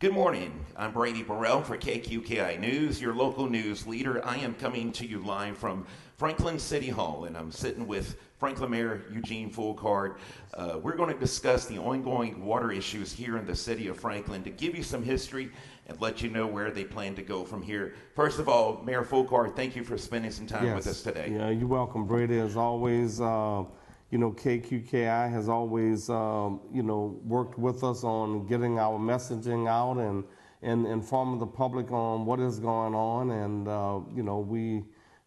Good morning. I'm Brady Burrell for KQKI News, your local news leader. I am coming to you live from Franklin City Hall, and I'm sitting with Franklin Mayor Eugene Foulcard. We're going to discuss the ongoing water issues here in the city of Franklin to give you some history and let you know where they plan to go from here. First of all, Mayor Foulcard, thank you for spending some time with us today. Yeah, you're welcome, Brady. As always, KQKI has always, worked with us on getting our messaging out and informing the public on what is going on. And,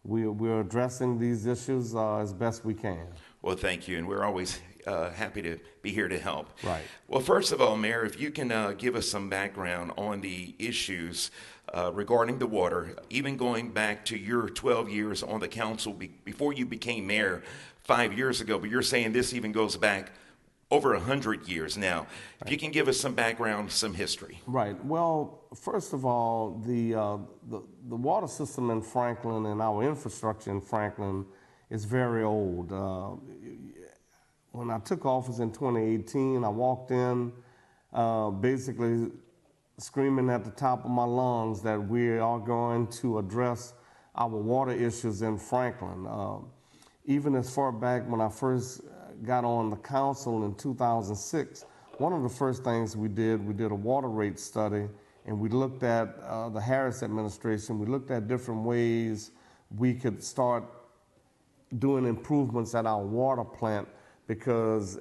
we're addressing these issues as best we can. Well, thank you. And we're always happy to be here to help. Right. Well, first of all, Mayor, if you can give us some background on the issues regarding the water, even going back to your 12 years on the council before you became mayor 5 years ago, but you're saying this even goes back over 100 years now. Right. If you can give us some background, some history. Right. Well, first of all, the water system in Franklin and our infrastructure in Franklin is very old. When I took office in 2018, I walked in basically screaming at the top of my lungs that we are going to address our water issues in Franklin. Even as far back when I first got on the council in 2006, one of the first things we did a water rate study, and we looked at the Harris administration. We looked at different ways we could start doing improvements at our water plant because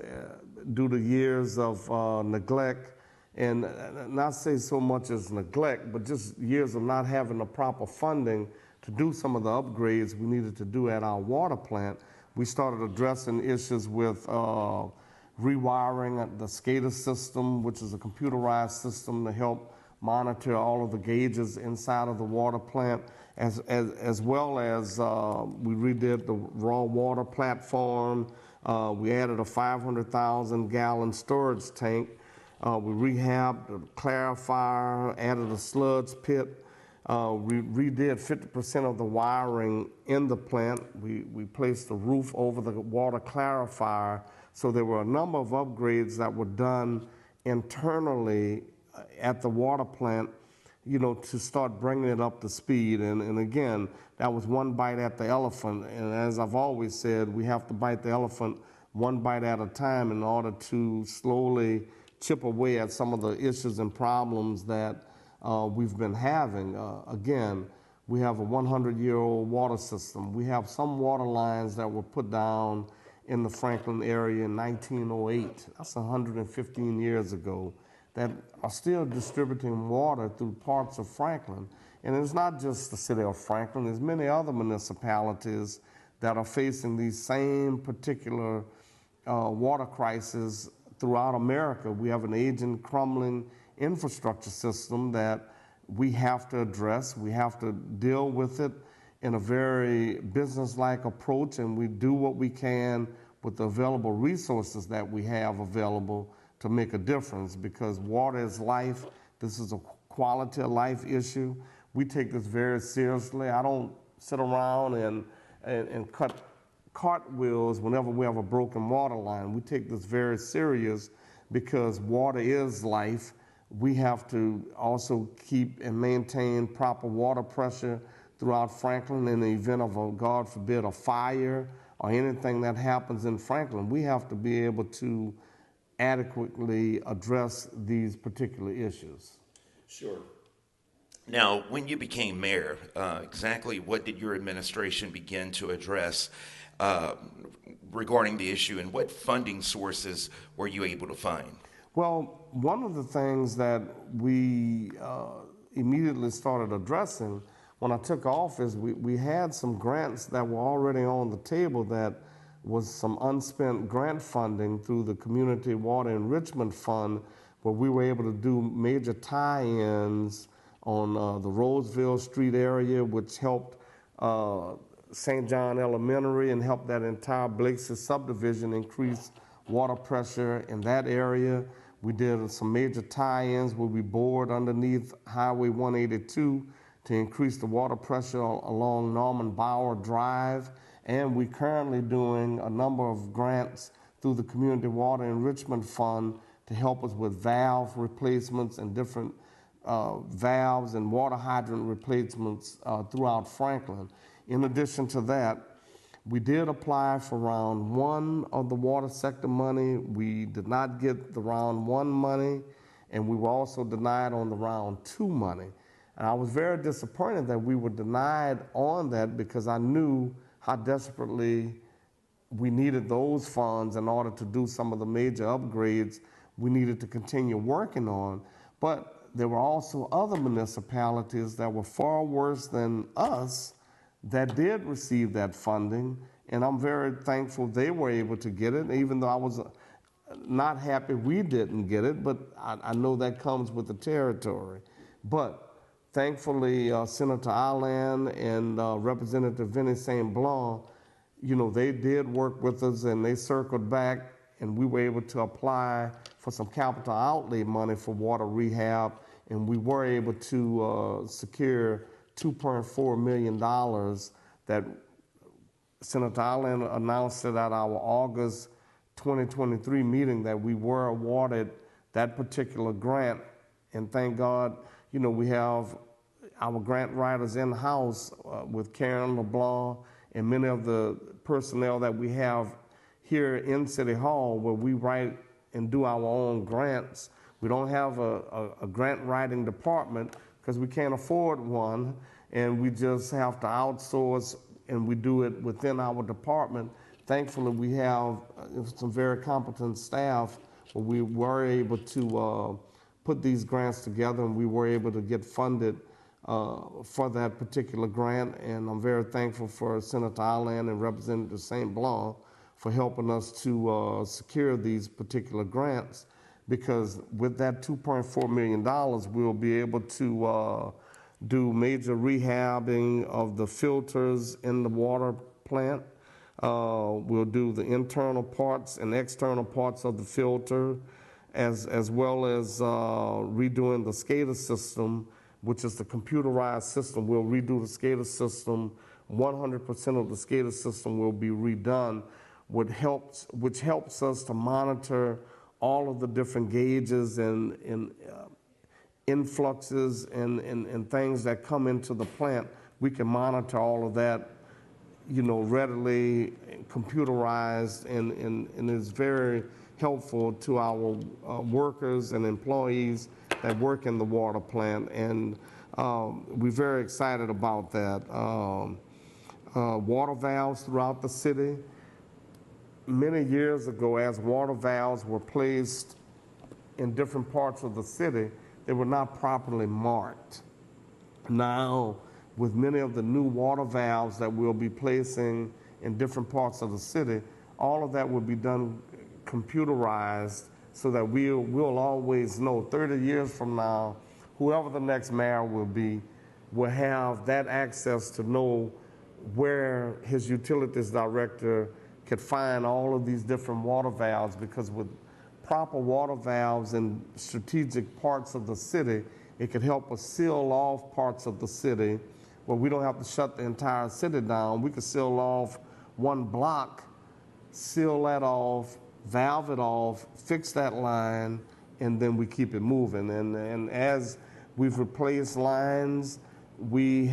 due to years of neglect, and not say so much as neglect, but just years of not having the proper funding to do some of the upgrades we needed to do at our water plant, we started addressing issues with rewiring the SCADA system, which is a computerized system to help monitor all of the gauges inside of the water plant, as well as we redid the raw water platform. We added a 500,000 gallon storage tank. We rehabbed the clarifier, added a sludge pit. We redid 50% of the wiring in the plant. We placed the roof over the water clarifier. So there were a number of upgrades that were done internally at the water plant, to start bringing it up to speed. And again, that was one bite at the elephant. And as I've always said, we have to bite the elephant one bite at a time in order to slowly chip away at some of the issues and problems that we've been having. Again, we have a 100-year-old water system. We have some water lines that were put down in the Franklin area in 1908. That's 115 years ago, that are still distributing water through parts of Franklin. And it's not just the city of Franklin. There's many other municipalities that are facing these same particular water crises throughout America. We have an aging, crumbling infrastructure system that we have to address. We have to deal with it in a very business-like approach, and we do what we can with the available resources that we have available to make a difference, because water is life. This is a quality of life issue. We take this very seriously. I don't sit around and cut cartwheels whenever we have a broken water line. We take this very serious because water is life. We have to also keep and maintain proper water pressure throughout Franklin in the event of a, God forbid, a fire or anything that happens in Franklin. We have to be able to adequately address these particular issues. Sure. Now, when you became mayor, exactly what did your administration begin to address regarding the issue, and what funding sources were you able to find? Well, one of the things that we immediately started addressing when I took office, we had some grants that were already on the table that was some unspent grant funding through the Community Water Enrichment Fund, where we were able to do major tie-ins on the Roseville Street area, which helped St. John Elementary and helped that entire Blakesy subdivision increase water pressure in that area. We did some major tie-ins where we bored underneath Highway 182 to increase the water pressure along Norman Bauer Drive. And we're currently doing a number of grants through the Community Water Enrichment Fund to help us with valve replacements and different valves and water hydrant replacements throughout Franklin. In addition to that, we did apply for round one of the water sector money. We did not get the round one money, and we were also denied on the round two money. And I was very disappointed that we were denied on that because I knew how desperately we needed those funds in order to do some of the major upgrades we needed to continue working on. But there were also other municipalities that were far worse than us that did receive that funding, and I'm very thankful they were able to get it, even though I was not happy we didn't get it, but I know that comes with the territory. But thankfully, Senator Allen and Representative Vinnie St. Blanc, they did work with us, and they circled back, and we were able to apply for some capital outlay money for water rehab, and we were able to secure $2.4 million that Senator Allen announced it at our August 2023 meeting that we were awarded that particular grant. And thank God, we have our grant writers in-house with Karen LeBlanc and many of the personnel that we have here in City Hall, where we write and do our own grants. We don't have a grant writing department because we can't afford one, and we just have to outsource, and we do it within our department. Thankfully, we have some very competent staff, but we were able to put these grants together, and we were able to get funded for that particular grant. And I'm very thankful for Senator Allen and Representative St. Blanc for helping us to secure these particular grants, because with that $2.4 million, we'll be able to do major rehabbing of the filters in the water plant. We'll do the internal parts and external parts of the filter, as well as redoing the SCADA system, which is the computerized system. We'll redo the SCADA system. 100% of the SCADA system will be redone, which helps us to monitor all of the different gauges and influxes and things that come into the plant. We can monitor all of that, readily computerized, and is very helpful to our workers and employees that work in the water plant. And we're very excited about that. Water valves throughout the city. Many years ago, as water valves were placed in different parts of the city, they were not properly marked. Now, with many of the new water valves that we'll be placing in different parts of the city, all of that will be done computerized so that we'll always know 30 years from now, whoever the next mayor will be, will have that access to know where his utilities director could find all of these different water valves, because with proper water valves in strategic parts of the city, it could help us seal off parts of the city where we don't have to shut the entire city down. We could seal off one block, seal that off, valve it off, fix that line, and then we keep it moving. And as we've replaced lines, we're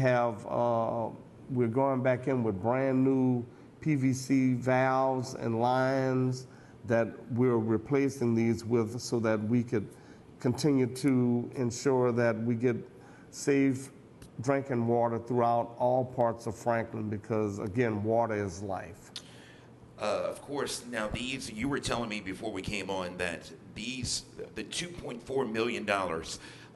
going back in with brand new PVC valves and lines that we're replacing these with, so that we could continue to ensure that we get safe drinking water throughout all parts of Franklin, because again, water is life. Of course, now you were telling me before we came on that the $2.4 million,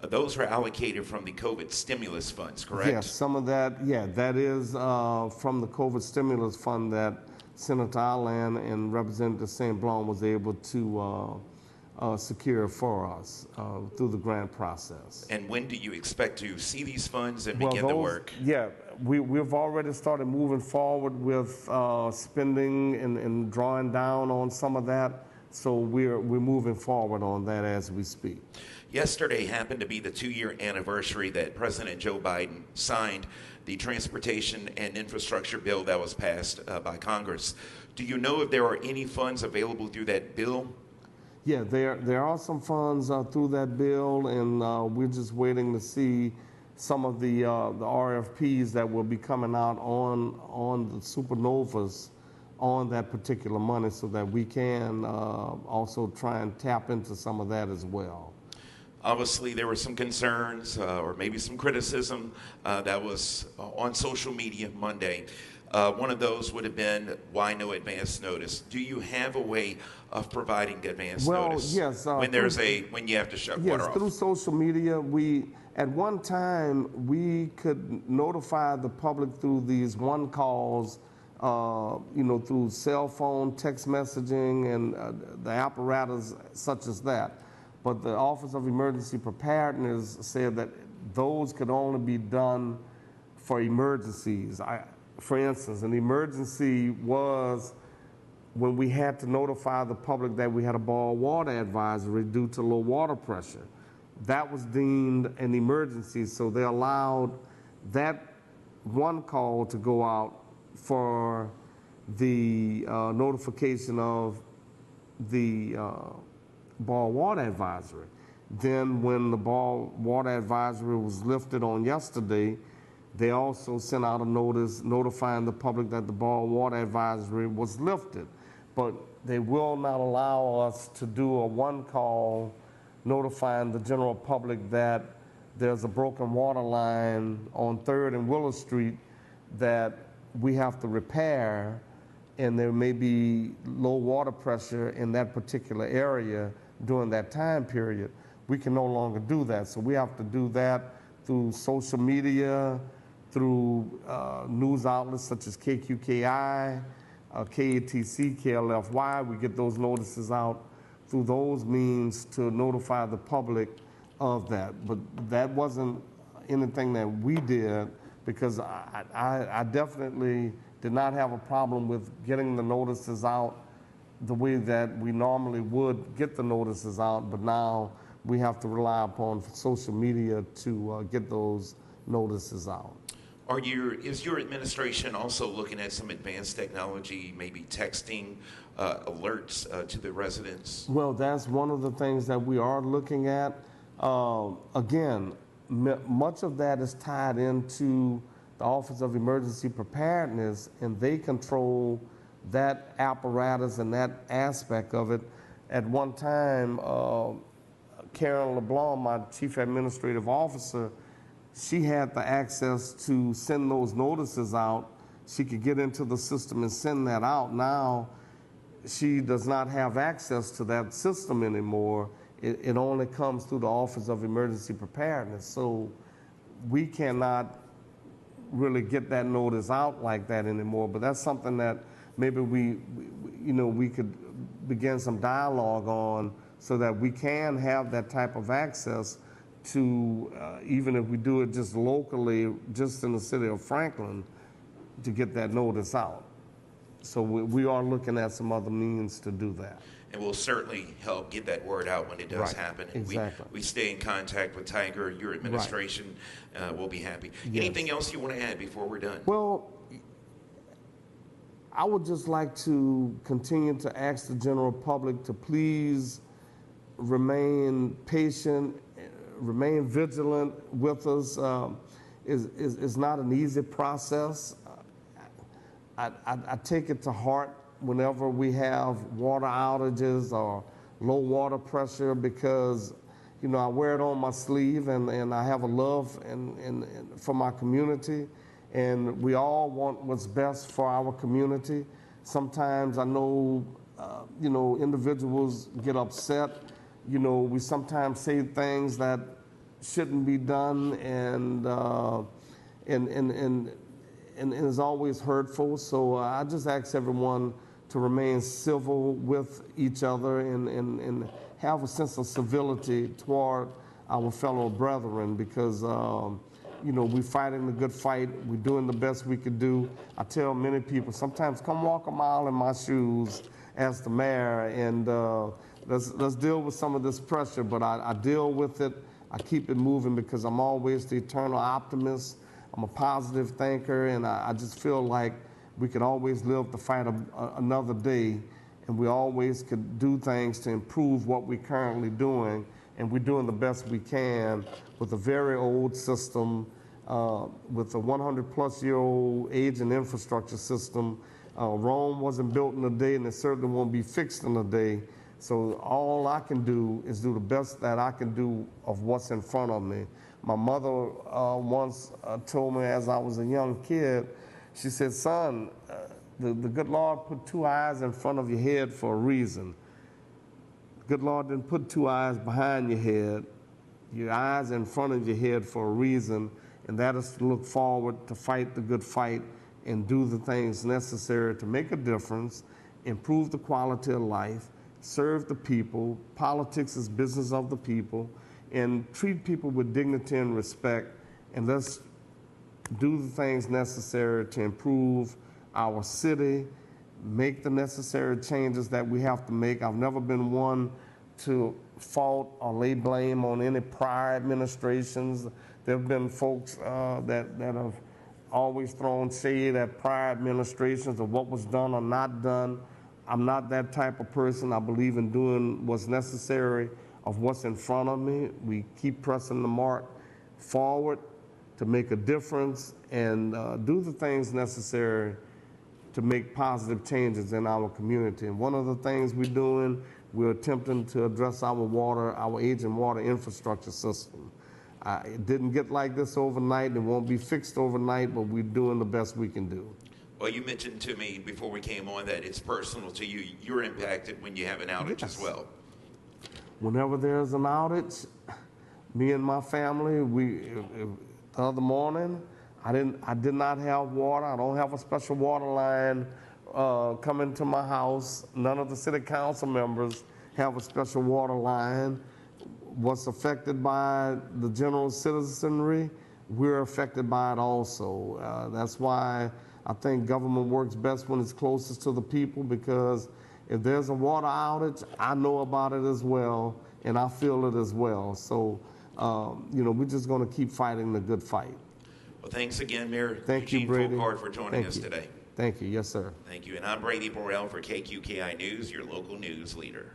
those were allocated from the COVID stimulus funds, correct? Yes, some of that, that is from the COVID stimulus fund that Senator Allen and Representative St. Blanc was able to secure for us through the grant process. And when do you expect to see these funds and begin the work? Yeah, we've already started moving forward with spending and drawing down on some of that. So we're moving forward on that as we speak. Yesterday happened to be the 2-year anniversary that President Joe Biden signed the transportation and infrastructure bill that was passed by Congress. Do you know if there are any funds available through that bill? Yeah, there are some funds through that bill, and we're just waiting to see some of the RFPs that will be coming out on the supernovas on that particular money, so that we can also try and tap into some of that as well. Obviously, there were some concerns or maybe some criticism that was on social media Monday. One of those would have been, why no advance notice? Do you have a way of providing advance notice? Yes. When when you have to shut water Yes, off? through social media, at one time, we could notify the public through these one calls, through cell phone, text messaging, and the apparatus such as that. But the Office of Emergency Preparedness said that those could only be done for emergencies. For instance, an emergency was when we had to notify the public that we had a boil water advisory due to low water pressure. That was deemed an emergency, so they allowed that one call to go out for the notification of the boil water advisory. Then when the boil water advisory was lifted on yesterday, they also sent out a notice notifying the public that the boil water advisory was lifted. But they will not allow us to do a one call notifying the general public that there's a broken water line on 3rd and Willow Street that we have to repair, and there may be low water pressure in that particular area during that time period. We can no longer do that. So we have to do that through social media, through news outlets such as KQKI, KATC, KLFY. We get those notices out through those means to notify the public of that. But that wasn't anything that we did, because I definitely did not have a problem with getting the notices out the way that we normally would get the notices out, but now we have to rely upon social media to get those notices out. Is your administration also looking at some advanced technology, maybe texting alerts to the residents? Well, that's one of the things that we are looking at. Again, much of that is tied into the Office of Emergency Preparedness, and they control that apparatus and that aspect of it. At one time, Karen LeBlanc, my Chief Administrative Officer, she had the access to send those notices out. She could get into the system and send that out. Now, she does not have access to that system anymore. It only comes through the Office of Emergency Preparedness. So we cannot really get that notice out like that anymore. But that's something that maybe we could begin some dialogue on, so that we can have that type of access to, even if we do it just locally, just in the city of Franklin, to get that notice out. So we are looking at some other means to do that. And we'll certainly help get that word out when it does happen. And exactly. we stay in contact with Tiger, your administration. We'll be happy. Yes. Anything else you want to add before we're done? Well, I would just like to continue to ask the general public to please remain patient, remain vigilant with us. It's not an easy process. I take it to heart whenever we have water outages or low water pressure, because I wear it on my sleeve, and I have a love for my community, and we all want what's best for our community. Sometimes I know individuals get upset. We sometimes say things that shouldn't be done, and is always hurtful. So I just ask everyone to remain civil with each other and have a sense of civility toward our fellow brethren, because we're fighting the good fight. We're doing the best we could do. I tell many people, sometimes come walk a mile in my shoes as the mayor, and let's deal with some of this pressure. But I deal with it. I keep it moving, because I'm always the eternal optimist. I'm a positive thinker, and I just feel like we could always live to fight another day. and we always could do things to improve what we're currently doing, and we're doing the best we can with a very old system, with a 100-plus-year-old aging infrastructure system. Rome wasn't built in a day, and it certainly won't be fixed in a day. So all I can do is do the best that I can do of what's in front of me. My mother once told me as I was a young kid, she said, son, the good Lord put two eyes in front of your head for a reason. The good Lord didn't put two eyes behind your head. Your eyes in front of your head for a reason, and that is to look forward, to fight the good fight, and do the things necessary to make a difference, improve the quality of life, serve the people. Politics is business of the people, and treat people with dignity and respect, and let's do the things necessary to improve our city, make the necessary changes that we have to make. I've never been one to fault or lay blame on any prior administrations. There have been folks that have always thrown shade at prior administrations of what was done or not done. I'm not that type of person. I believe in doing what's necessary of what's in front of me. We keep pressing the mark forward to make a difference and do the things necessary to make positive changes in our community. And one of the things we're doing, we're attempting to address our aging water infrastructure system. It didn't get like this overnight. It won't be fixed overnight, but we're doing the best we can do. Well, you mentioned to me before we came on that it's personal to you. You're impacted when you have an outage as well. Whenever there's an outage, me and my family, the other morning, I did not have water. I don't have a special water line coming to my house. None of the city council members have a special water line. What's affected by the general citizenry, we're affected by it also. That's why I think government works best when it's closest to the people, because if there's a water outage, I know about it as well, and I feel it as well. So, we're just going to keep fighting the good fight. Well, thanks again, Mayor Thank you, Eugene Brady. Foulcard, for joining us today. Thank you. Yes, sir. Thank you. And I'm Brady Burrell for KQKI News, your local news leader.